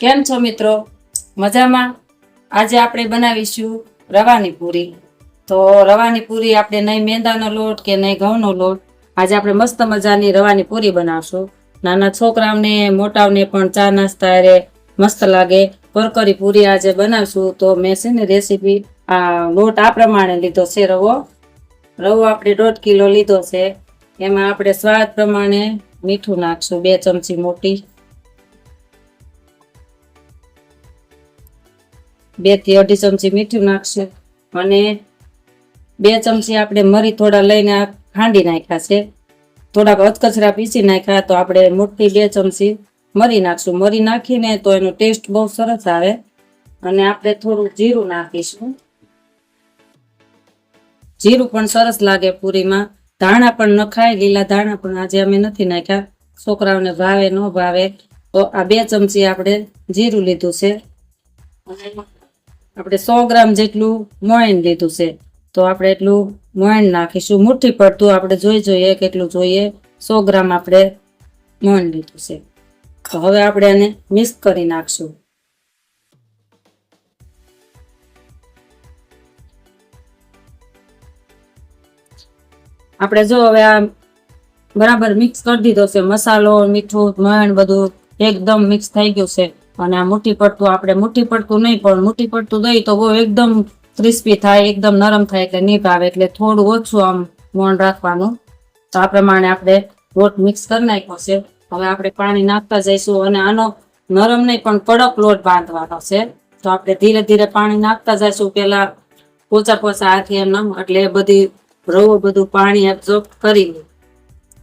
કેમ છો મિત્રો? મજામાં? આજે આપણે બનાવીશું રવાની પૂરી. તો રવાની પૂરી આપણે નહીં મેંદાનો લોટ કે નહીં ઘઉંનો લોટ, આજે આપણે મસ્ત મજાની રવાની પૂરી બનાવશું. નાના છોકરાઓને મોટાઓને પણ ચા નાસ્તા રે મસ્ત લાગે. કરકરી પૂરી આજે બનાવશું. તો મેં છે ને રેસીપી લોટ આ પ્રમાણે લીધો છે. રવો આપણે 1.5 કિલો લીધો છે. એમાં આપણે સ્વાદ પ્રમાણે મીઠું નાખશું, 2 ચમચી મોટી, 2 થી 2.5 ચમચી મીઠું નાખશું અને 2 ચમચી આપણે મરી થોડા લઈને ખાંડી નાખ્યા છે. થોડાક અધકચરા પીસી નાખ્યા. તો આપણે મોટી 2 ચમચી મરી નાખશું. મરી નાખીને તો એનો ટેસ્ટ બહુ સરસ આવે. અને આપણે થોડું જીરું નાખીશું. જીરું પણ સરસ લાગે પૂરીમાં. ધાણા પણ નખાય, લીલા ધાણા પણ આજે અમે નથી નાખ્યા. છોકરાઓને ભાવે ન ભાવે તો આ 2 ચમચી આપણે જીરું લીધું છે. આપણે 100 ગ્રામ જેટલું મોયણ લીધું છે. તો આપણે એટલું મોયણ નાખીશું. મુઠ્ઠી પડતું આપણે જોઈએ કેટલું જોઈએ. 100 ગ્રામ આપણે મોયણ લીધું છે. તો હવે આપણે એને મિક્સ કરી નાખશું. આપણે જો હવે આ બરાબર મિક્સ કરી દીધો છે. મસાલો, મીઠું, મોયણ બધું એકદમ મિક્સ થઈ ગયું છે. અને આ મુઠ્ઠી પડતું આપણે મુઠ્ઠી પડતું નહીં, પણ મુઠ્ઠી પડતું દહીં તો બહુ એકદમ ક્રિસ્પી થાય, એકદમ નરમ થાય એટલે નહીં ભાવે. એટલે થોડું ઓછું આમ મોણ રાખવાનું. તો આ પ્રમાણે આપણે લોટ મિક્સ કરી નાખ્યો છે. હવે આપણે પાણી નાખતા જઈશું અને આનો નરમ નહીં પણ કડક લોટ બાંધવાનો છે. તો આપણે ધીરે ધીરે પાણી નાખતા જઈશું. પેલા પોચા હાથે એમ એટલે બધી રવો બધું પાણી એબ્ઝોર્બ કરી લે.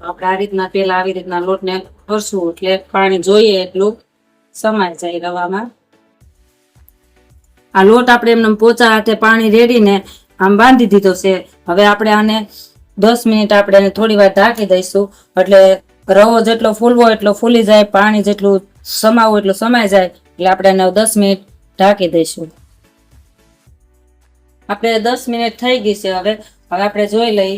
આપણે આ રીતના પેલા આવી રીતના લોટને કરશું એટલે પાણી જોઈએ એટલું સમાઈ જાય રવામાં. આ લોટ આપણે એમને પોચા હાથે પાણી રેડીને આમ બાંધી દીધો છે. હવે આપણે આને 10 મિનિટ આપણે થોડી વાર ઢાંકી દઈશું. એટલે રવો જેટલો ફૂલવો એટલો ફૂલી જાય, પાણી જેટલું સમાવવું એટલું સમાઈ જાય. એટલે આપણે એને 10 મિનિટ ઢાંકી દઈશું. આપણે 10 મિનિટ થઈ ગઈ છે. હવે આપણે જોઈ લઈ.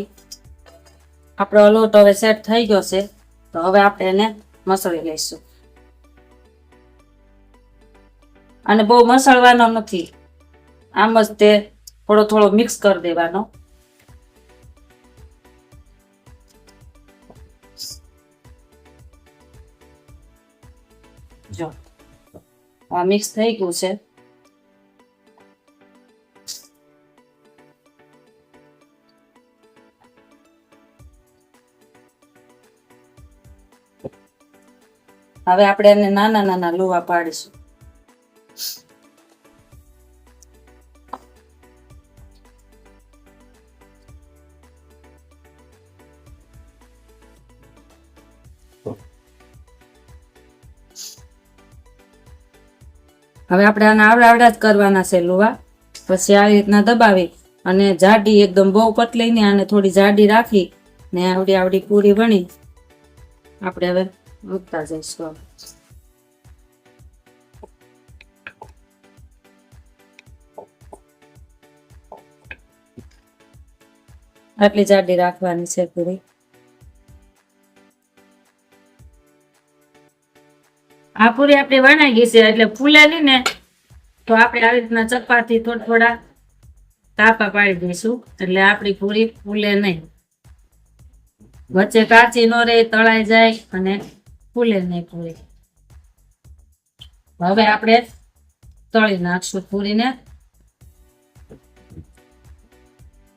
આપણો લોટ હવે સેટ થઈ ગયો છે. તો હવે આપણે એને મસળી લઈશું. અને બહુ મસળવાનો નથી, આમ જ તે થોડો મિક્સ કરી દેવાનો. જો આ મિક્સ થઈ ગયું છે. હવે આપણે એને નાના નાના લુવા પાડીશું. હવે આપણે આના આવડા જ કરવાના છે લુવા. પછી આવી રીતના દબાવી અને જાડી એકદમ બહુ પતલી ને આને થોડી જાડી રાખી ને આવડી પૂરી વણી આપણે હવે મૂકતા જઈશું. આટલી જાડી રાખવાની છે પૂરી. આ પૂરી આપણી વણાઈ ગઈ છે. એટલે ફૂલેલી ને તો આપણે આવી રીતના ચપાતી થોડા કાપા પાડી દઈશું. એટલે આપણી પૂરી ફૂલે નહીં, વચ્ચે કાચી નો રહે, તળાઈ જાય અને ફૂલે નહીં પૂરી. હવે આપણે તળી નાખશું પૂરીને.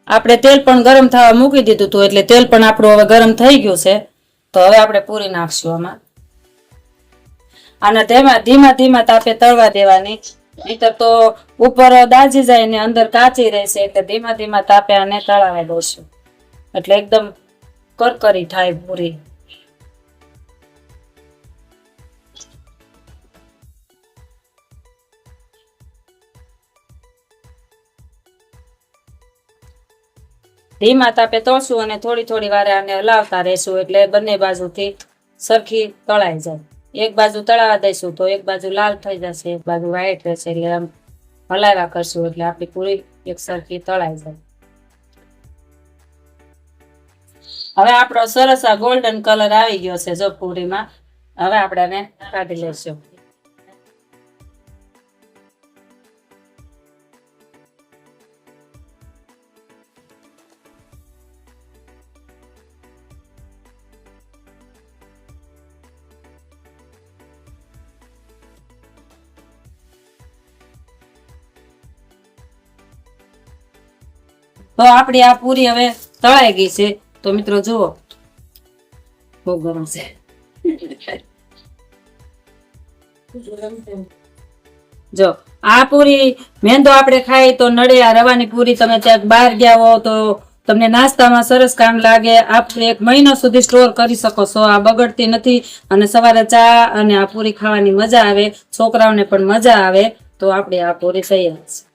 આપણે તેલ પણ ગરમ થવા મૂકી દીધું હતું એટલે તેલ પણ આપણું હવે ગરમ થઈ ગયું છે. તો હવે આપણે પૂરી નાખશું આમાં. અને ધીમા તાપે તળવા દેવાની, નહીતર તો ઉપર દાજી જાય ને અંદર કાચી રહેશે. એટલે ધીમા તાપે આને તળાવા દઈશું એટલે એકદમ કરકરી થાય પૂરી. ધીમા તાપે તળશું અને થોડી વાર આને હલાવતા રહેશું એટલે બંને બાજુથી સરખી તળાઈ જાય. એક બાજુ તળાવા દઈશું તો એક બાજુ લાલ થઈ જશે, એક બાજુ વ્હાઈટ રહેશે. એટલે આમ હલાવ્યા કરશું એટલે આપણી પૂરી એક સરખી તળાઈ જાય. હવે આપણો સરસ આ ગોલ્ડન કલર આવી ગયો છે જો પૂરીમાં. હવે આપણે આને કાઢી લઈશું. તો આપણી આ પૂરી હવે તળાઈ ગઈ છે. તો મિત્રો જુઓ બહુ ગરમ છે. જો આ પૂરી મેંદો આપણે ખાઈ તો નડે. આ રવાની પૂરી તમે ક્યાંક બહાર ગયા હો તો તમને નાસ્તામાં સરસ કામ લાગે. આપણે 1 મહિનો સુધી સ્ટોર કરી શકો છો. આ બગડતી નથી અને સવારે ચા અને આ પૂરી ખાવાની મજા આવે, છોકરાઓને પણ મજા આવે. તો આપણે આ પૂરી તૈયાર છે.